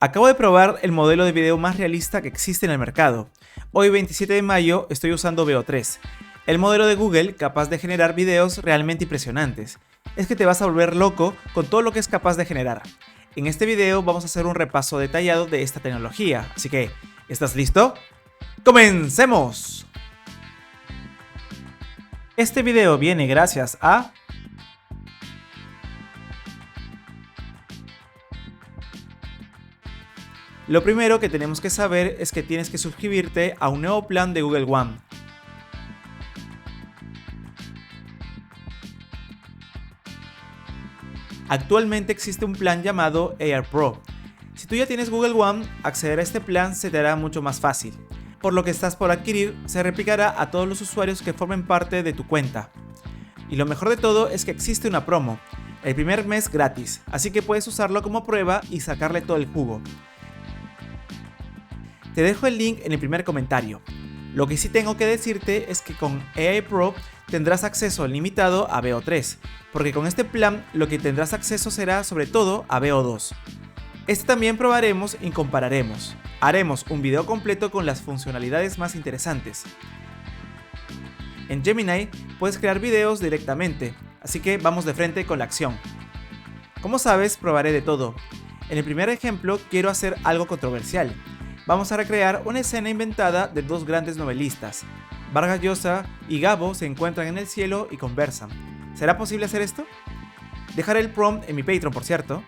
Acabo de probar el modelo de video más realista que existe en el mercado. Hoy 27 de mayo estoy usando Veo 3, el modelo de Google capaz de generar videos realmente impresionantes. Es que te vas a volver loco con todo lo que es capaz de generar. En este video vamos a hacer un repaso detallado de esta tecnología, así que, ¿estás listo? ¡Comencemos! Este video viene gracias a... Lo primero que tenemos que saber es que tienes que suscribirte a un nuevo plan de Google One. Actualmente existe un plan llamado AR Pro. Si tú ya tienes Google One, acceder a este plan se te hará mucho más fácil. Por lo que estás por adquirir se replicará a todos los usuarios que formen parte de tu cuenta. Y lo mejor de todo es que existe una promo, el primer mes gratis, así que puedes usarlo como prueba y sacarle todo el jugo. Te dejo el link en el primer comentario. Lo que sí tengo que decirte es que con AI Pro tendrás acceso limitado a Veo 3, porque con este plan lo que tendrás acceso será sobre todo a Veo 2. Este también probaremos y compararemos. Haremos un video completo con las funcionalidades más interesantes. En Gemini puedes crear videos directamente, así que vamos de frente con la acción. Como sabes, probaré de todo. En el primer ejemplo quiero hacer algo controversial. Vamos a recrear una escena inventada de dos grandes novelistas. Vargas Llosa y Gabo se encuentran en el cielo y conversan. ¿Será posible hacer esto? Dejaré el prompt en mi Patreon, por cierto.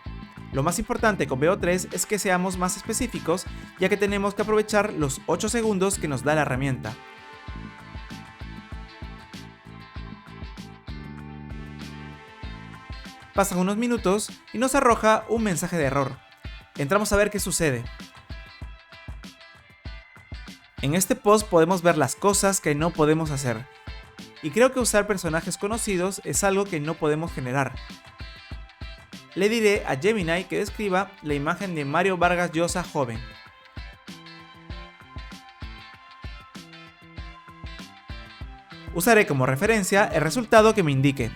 Lo más importante con Veo 3 es que seamos más específicos, ya que tenemos que aprovechar los 8 segundos que nos da la herramienta. Pasan unos minutos y nos arroja un mensaje de error. Entramos a ver qué sucede. En este post podemos ver las cosas que no podemos hacer. Y creo que usar personajes conocidos es algo que no podemos generar. Le diré a Gemini que describa la imagen de Mario Vargas Llosa joven. Usaré como referencia el resultado que me indique.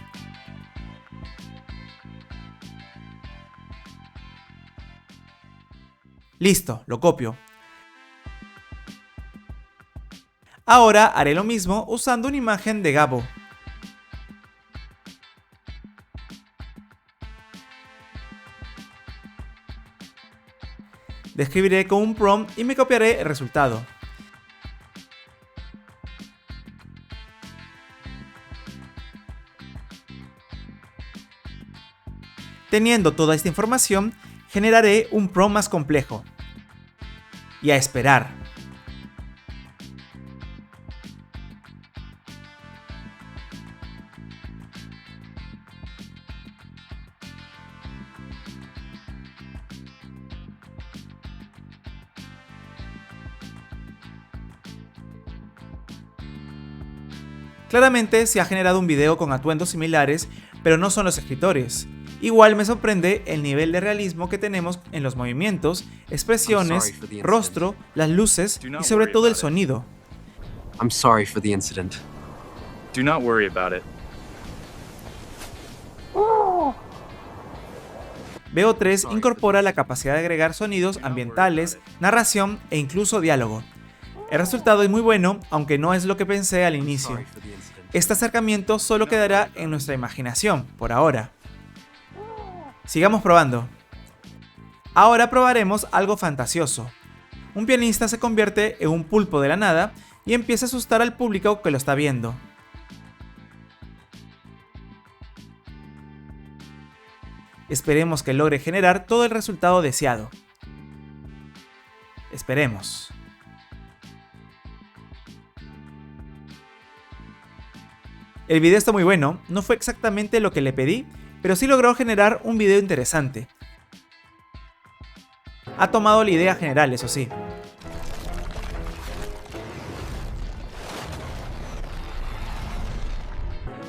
Listo, lo copio. Ahora haré lo mismo usando una imagen de Gabo. Describiré con un prompt y me copiaré el resultado. Teniendo toda esta información, generaré un prompt más complejo. Y a esperar. Claramente se ha generado un video con atuendos similares, pero no son los escritores. Igual me sorprende el nivel de realismo que tenemos en los movimientos, expresiones, rostro, las luces y sobre todo el sonido. I'm sorry for the incident. Do not worry about it. Veo 3 incorpora la capacidad de agregar sonidos ambientales, narración e incluso diálogo. El resultado es muy bueno, aunque no es lo que pensé al inicio. Este acercamiento solo quedará en nuestra imaginación, por ahora. Sigamos probando. Ahora probaremos algo fantasioso. Un pianista se convierte en un pulpo de la nada y empieza a asustar al público que lo está viendo. Esperemos que logre generar todo el resultado deseado. Esperemos. El video está muy bueno, no fue exactamente lo que le pedí, pero sí logró generar un video interesante. Ha tomado la idea general, eso sí.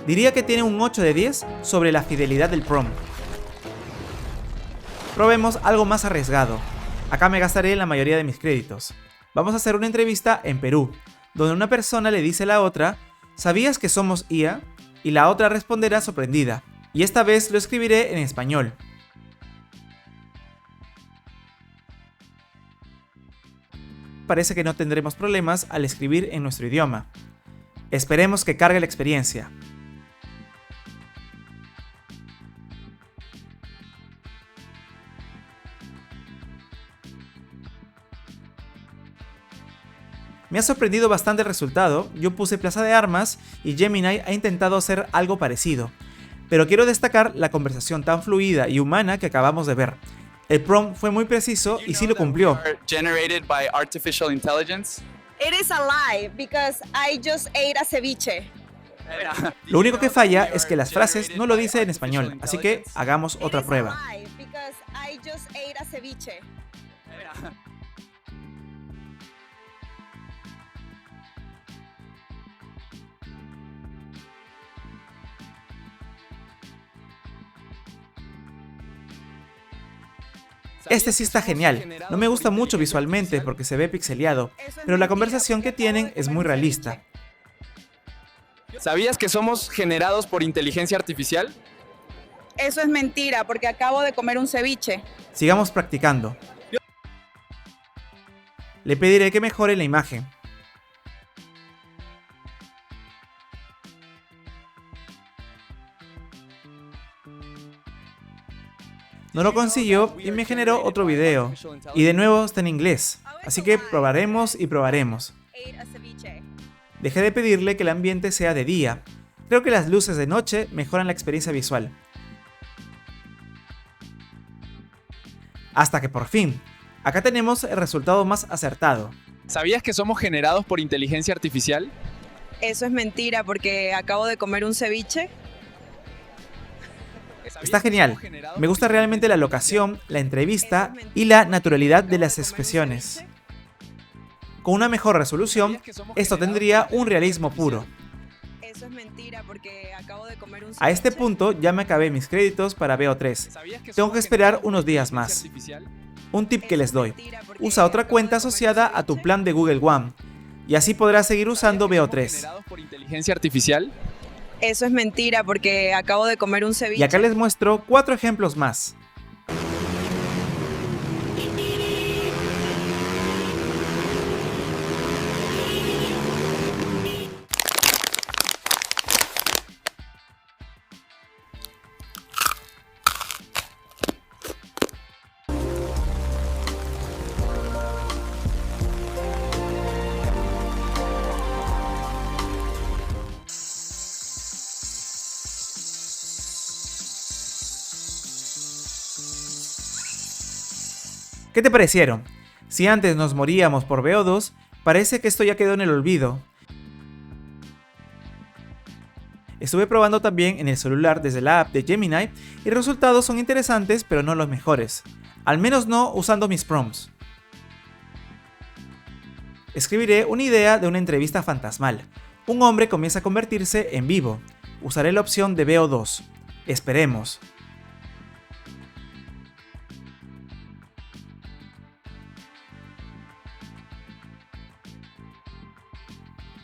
Diría que tiene un 8 de 10 sobre la fidelidad del prompt. Probemos algo más arriesgado. Acá me gastaré la mayoría de mis créditos. Vamos a hacer una entrevista en Perú, donde una persona le dice a la otra: ¿sabías que somos IA? Y la otra responderá sorprendida. Y esta vez lo escribiré en español. parece que no tendremos problemas al escribir en nuestro idioma. Esperemos que cargue la experiencia. Me ha sorprendido bastante el resultado. Yo puse Plaza de Armas y Gemini ha intentado hacer algo parecido. Pero quiero destacar la conversación tan fluida y humana que acabamos de ver. El prompt fue muy preciso y sí lo cumplió. Generated by artificial intelligence. It is a lie because I just ate a ceviche. Lo único que falla es que las frases no lo dice en español, así que hagamos otra prueba. It is a lie because I just ate a ceviche. Este sí está genial. No me gusta mucho visualmente porque se ve pixeleado, pero la conversación que tienen es muy realista. ¿Sabías que somos generados por inteligencia artificial? Eso es mentira porque acabo de comer un ceviche. Sigamos practicando. Le pediré que mejore la imagen. No lo consiguió y me generó otro video. Y de nuevo está en inglés, así que probaremos y probaremos. Ate a ceviche. Dejé de pedirle que el ambiente sea de día. Creo que las luces de noche mejoran la experiencia visual. Hasta que por fin, acá tenemos el resultado más acertado. ¿Sabías que somos generados por inteligencia artificial? Eso es mentira porque acabo de comer un ceviche. Está genial. Me gusta realmente la locación, la entrevista y la naturalidad de las expresiones. Con una mejor resolución, esto tendría un realismo puro. Eso es mentira porque acabo de comer un ceviche. A este punto ya me acabé mis créditos para VO3. Tengo que esperar unos días más. Un tip que les doy: usa otra cuenta asociada a tu plan de Google One y así podrás seguir usando VO3. ¿Generados por inteligencia artificial? Eso es mentira porque acabo de comer un ceviche. Y acá les muestro 4 ejemplos más. ¿Qué te parecieron? Si antes nos moríamos por VO2, parece que esto ya quedó en el olvido. Estuve probando también en el celular desde la app de Gemini y los resultados son interesantes pero no los mejores. Al menos no usando mis prompts. Escribiré una idea de una entrevista fantasmal. Un hombre comienza a convertirse en vivo. Usaré la opción de VO2. Esperemos.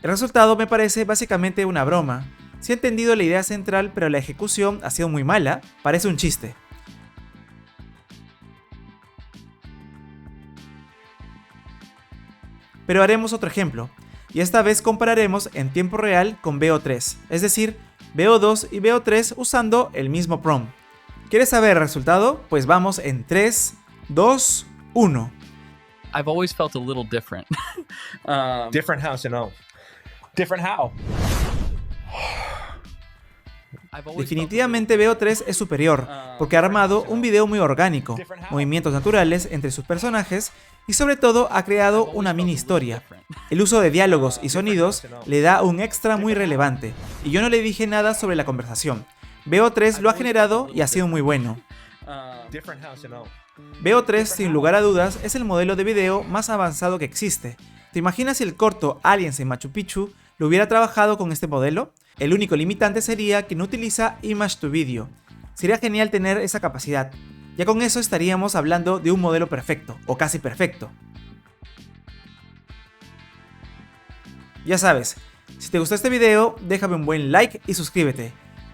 El resultado me parece básicamente una broma. Sí he entendido la idea central, pero la ejecución ha sido muy mala, parece un chiste. Pero haremos otro ejemplo, y esta vez compararemos en tiempo real con VO3, es decir, VO2 y VO3 usando el mismo prompt. ¿Quieres saber el resultado? Pues vamos en 3, 2, 1. I've always felt a little different. Different how, Chanel? Different how? Definitivamente VO3 es superior, porque ha armado un video muy orgánico, movimientos naturales entre sus personajes y sobre todo ha creado una mini historia. El uso de diálogos y sonidos le da un extra muy relevante, y yo no le dije nada sobre la conversación. VO3 lo ha generado y ha sido muy bueno. Different how, Chanel? VO3 sin lugar a dudas es el modelo de video más avanzado que existe. ¿Te imaginas si el corto Aliens en Machu Picchu lo hubiera trabajado con este modelo? El único limitante sería que no utiliza Image to Video. Sería genial tener esa capacidad. Ya con eso estaríamos hablando de un modelo perfecto, o casi perfecto. Ya sabes, si te gustó este video, déjame un buen like y suscríbete.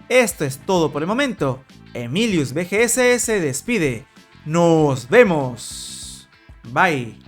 Esto es todo por el momento. Emilius BGS se despide. ¡Nos vemos! Bye.